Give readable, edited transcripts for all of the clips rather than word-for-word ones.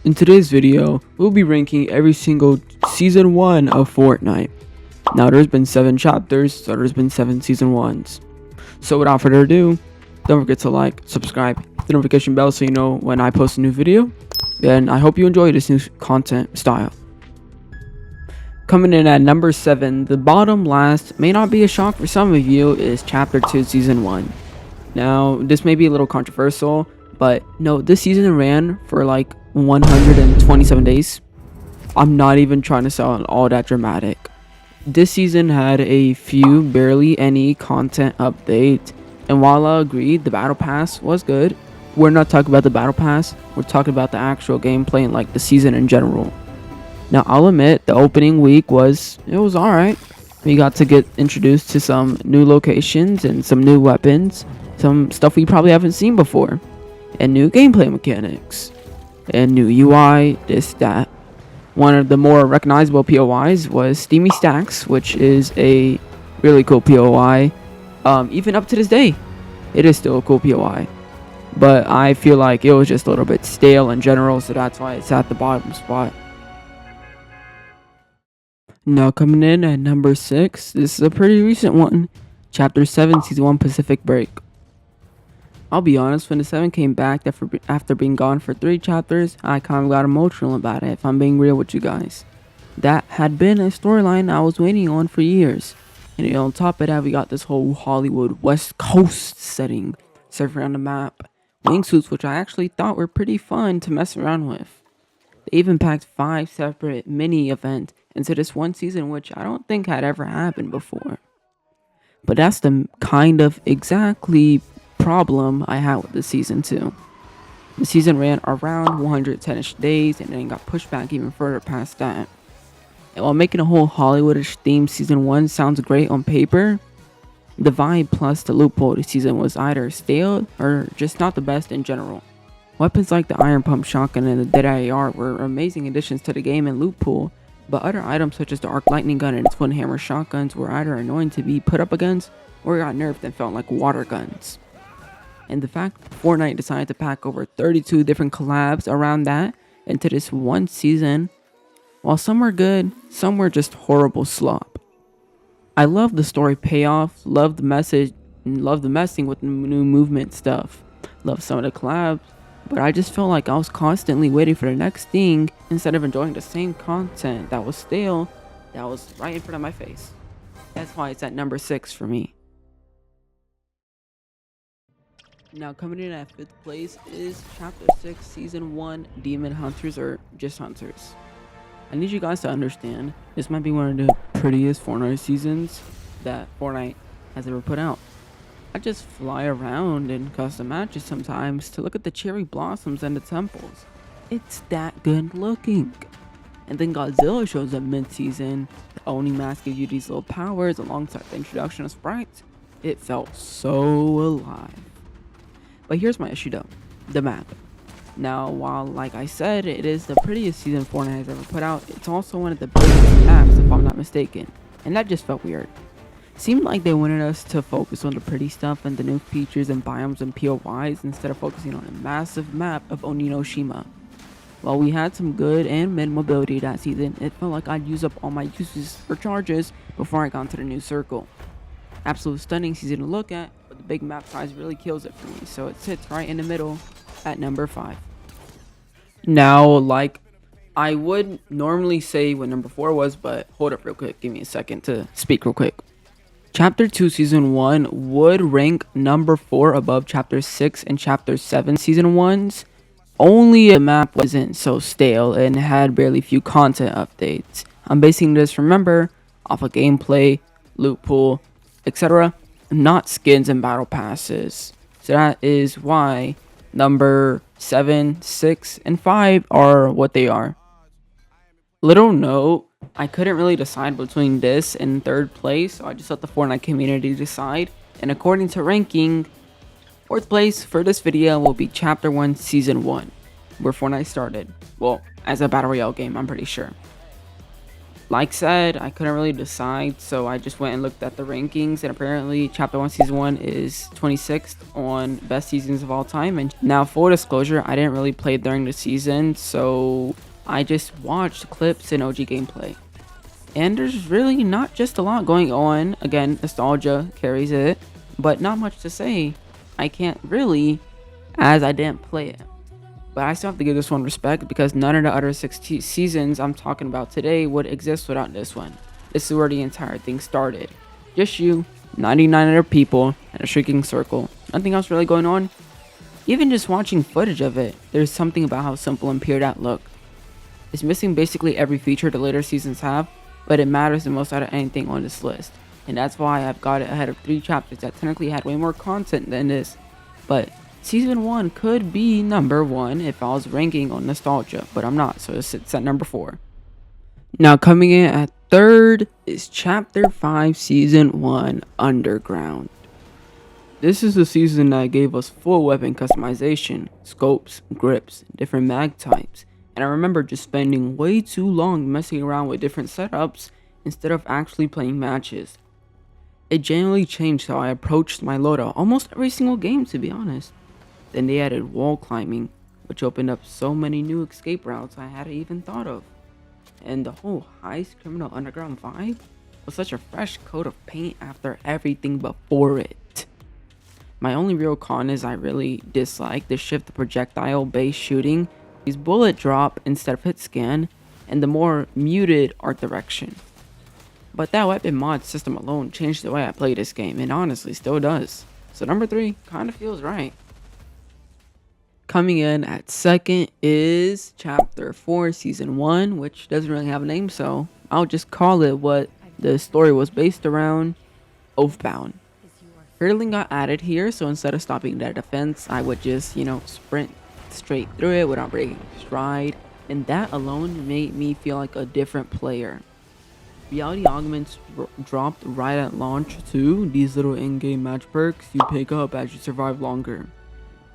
In today's video, we'll be ranking every single season 1 of Fortnite. Now there's been 7 chapters, so there's been 7 season 1s. So without further ado, don't forget to like, subscribe, hit the notification bell so you know when I post a new video. And I hope you enjoy this new content style. Coming in at number 7, the bottom last may not be a shock for some of you, is chapter 2 season 1. Now this may be a little controversial, but no, this season ran for like 127 days. I'm not even trying to sound all that dramatic. This season had a few, barely any content updates, and while I agree the battle pass was good, we're not talking about the battle pass, we're talking about the actual gameplay and like the season in general. Now I'll admit the opening week was alright. We got to get introduced to some new locations and some new weapons, some stuff we probably haven't seen before, and new gameplay mechanics, and new UI, this, that. One of the more recognizable POIs was Steamy Stacks, which is a really cool POI. Even up to this day, it is still a cool POI. But I feel like it was just a little bit stale in general, so that's why it's at the bottom spot. Now coming in at number 6, this is a pretty recent one. Chapter 7, Season 1, Pacific Break. I'll be honest, when the 7 came back after being gone for 3 chapters, I kind of got emotional about it, if I'm being real with you guys. That had been a storyline I was waiting on for years. And on top of that, we got this whole Hollywood West Coast setting, surfing on the map, wingsuits, which I actually thought were pretty fun to mess around with. They even packed 5 separate mini events into this one season, which I don't think had ever happened before. But that's the kind of exactly problem I had with the season 2. The season ran around 110ish days and then got pushed back even further past that. And while making a whole Hollywoodish theme season 1 sounds great on paper, the vibe plus the loophole this season was either stale or just not the best in general. Weapons like the Iron Pump Shotgun and the Deadeye AR were amazing additions to the game and loot pool, but other items such as the Arc Lightning Gun and Twin Hammer Shotguns were either annoying to be put up against or got nerfed and felt like water guns. And the fact that Fortnite decided to pack over 32 different collabs around that into this one season, while some were good, some were just horrible slop. I love the story payoff, love the message, and love the messing with the new movement stuff. Love some of the collabs, but I just felt like I was constantly waiting for the next thing instead of enjoying the same content that was stale, that was right in front of my face. That's why it's at number 6 for me. Now coming in at 5th place is Chapter 6, Season 1, Demon Hunters, or just Hunters. I need you guys to understand, this might be one of the prettiest Fortnite seasons that Fortnite has ever put out. I just fly around in custom matches sometimes to look at the cherry blossoms and the temples. It's that good looking. And then Godzilla shows up mid-season. The Oni mask gives you these little powers alongside the introduction of sprites. It felt so alive. But here's my issue though, the map. Now, while like I said, it is the prettiest season Fortnite has ever put out, it's also one of the biggest maps if I'm not mistaken. And that just felt weird. Seemed like they wanted us to focus on the pretty stuff and the new features and biomes and POIs instead of focusing on a massive map of Oninoshima. While we had some good and mid mobility that season, it felt like I'd use up all my uses or charges before I got into the new circle. Absolute stunning season to look at, but the big map size really kills it for me, so it sits right in the middle at number 5. Now, like I would normally say what number 4 was, but hold up real quick, give me a second to speak real quick. Chapter 2 Season 1 would rank number 4 above Chapter 6 and Chapter 7 Season 1s. Only the map wasn't so stale and had barely few content updates. I'm basing this, remember, off of gameplay, loot pool, etc., not skins and battle passes. So that is why number 7, 6, and 5 are what they are. Little note, I couldn't really decide between this and 3rd place, so I just let the Fortnite community decide. And according to ranking, 4th place for this video will be Chapter 1 Season 1, where Fortnite started. Well, as a Battle Royale game, I'm pretty sure. Like said, I couldn't really decide, so I just went and looked at the rankings, and apparently Chapter 1 Season 1 is 26th on best seasons of all time. And now, full disclosure, I didn't really play during the season, so I just watched clips and OG gameplay. And there's really not just a lot going on. Again, nostalgia carries it, but not much to say. I can't really, as I didn't play it. But I still have to give this one respect because none of the other 60 seasons I'm talking about today would exist without this one. This is where the entire thing started. Just you, 99 other people, and a shrieking circle. Nothing else really going on. Even just watching footage of it, there's something about how simple and pure that looked. It's missing basically every feature the later seasons have, but it matters the most out of anything on this list. And that's why I've got it ahead of 3 chapters that technically had way more content than this. But Season 1 could be number 1 if I was ranking on nostalgia, but I'm not, so it sits at number 4. Now coming in at 3rd is Chapter 5 Season 1 Underground. This is the season that gave us full weapon customization, scopes, grips, different mag types, and I remember just spending way too long messing around with different setups instead of actually playing matches. It genuinely changed how I approached my loadout almost every single game, to be honest. Then they added wall climbing, which opened up so many new escape routes I hadn't even thought of. And the whole heist criminal underground vibe was such a fresh coat of paint after everything before it. My only real con is I really dislike the shift projectile based shooting, these bullet drop instead of hit scan, and the more muted art direction. But that weapon mod system alone changed the way I play this game, and honestly still does. So number 3 kind of feels right. Coming in at 2nd is Chapter 4 Season 1, which doesn't really have a name, so I'll just call it what the story was based around, Oathbound. Hurdling got added here, so instead of stopping their defense, I would just, sprint straight through it without breaking stride, and that alone made me feel like a different player. Reality augments dropped right at launch too, these little in-game match perks you pick up as you survive longer.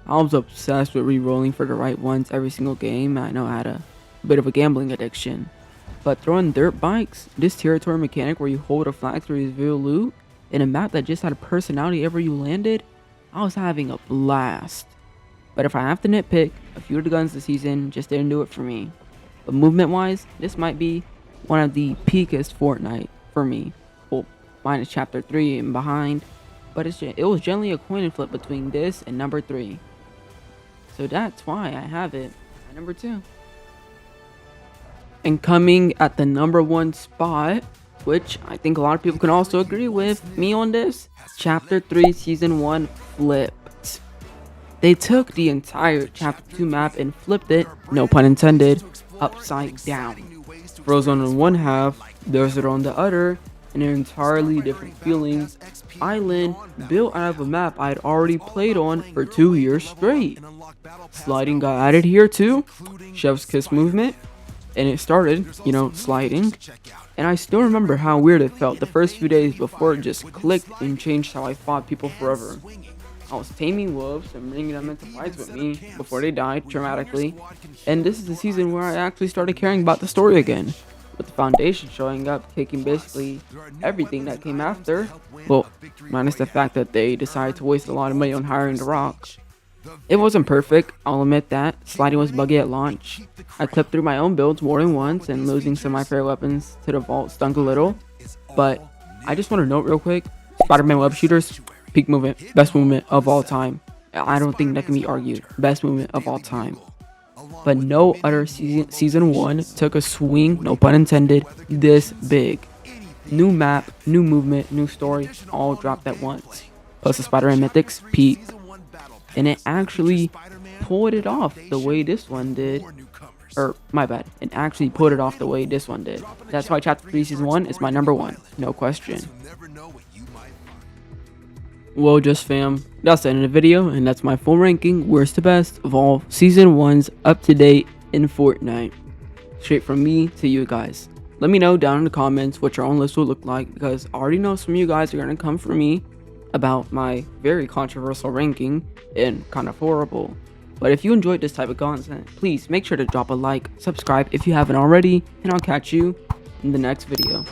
I was obsessed with re-rolling for the right ones every single game. I know I had a bit of a gambling addiction. But throwing dirt bikes, this territory mechanic where you hold a flag to reveal loot, in a map that just had a personality ever you landed, I was having a blast. But if I have to nitpick, a few of the guns this season just didn't do it for me. But movement wise, this might be one of the peakest Fortnite for me. Well, minus Chapter 3 and behind. But it was generally a coin and flip between this and number 3. So that's why I have it at number 2. And coming at the number 1 spot, which I think a lot of people can also agree with me on this, Chapter 3 Season 1 flipped. They took the entire Chapter 2 map and flipped it, no pun intended, upside down. Frozen on one half, Desert on the other, and an entirely different feeling. Island built out of a map I'd already played on for 2 years straight. Sliding got added here too, Chef's Kiss movement, and it started, sliding. And I still remember how weird it felt the first few days before it just clicked and changed how I fought people forever. I was taming wolves and bringing them into fights with me before they died dramatically. And this is the season where I actually started caring about the story again, with the foundation showing up, taking basically everything that came after. Well, minus the fact that they decided to waste a lot of money on hiring The Rock. It wasn't perfect, I'll admit that. Sliding was buggy at launch. I clipped through my own builds more than once, and losing some of my favorite weapons to the vault stunk a little. But I just want to note real quick, Spider-Man web shooters, peak movement, best movement of all time. I don't think that can be argued. Best movement of all time. But no other season 1 took a swing, no pun intended, this big. New map, new movement, new story, all dropped at once. Plus the Spider-Man mythics, peak. And it actually pulled it off the way this one did. Or, my bad. It actually pulled it off the way this one did. That's why Chapter 3 Season 1 is my number 1. No question. Well, just fam, that's the end of the video, and that's my full ranking, worst to best of all Season 1's up to date in Fortnite. Straight from me to you guys. Let me know down in the comments what your own list will look like, because I already know some of you guys are going to come for me about my very controversial ranking and kind of horrible. But if you enjoyed this type of content, please make sure to drop a like, subscribe if you haven't already, and I'll catch you in the next video.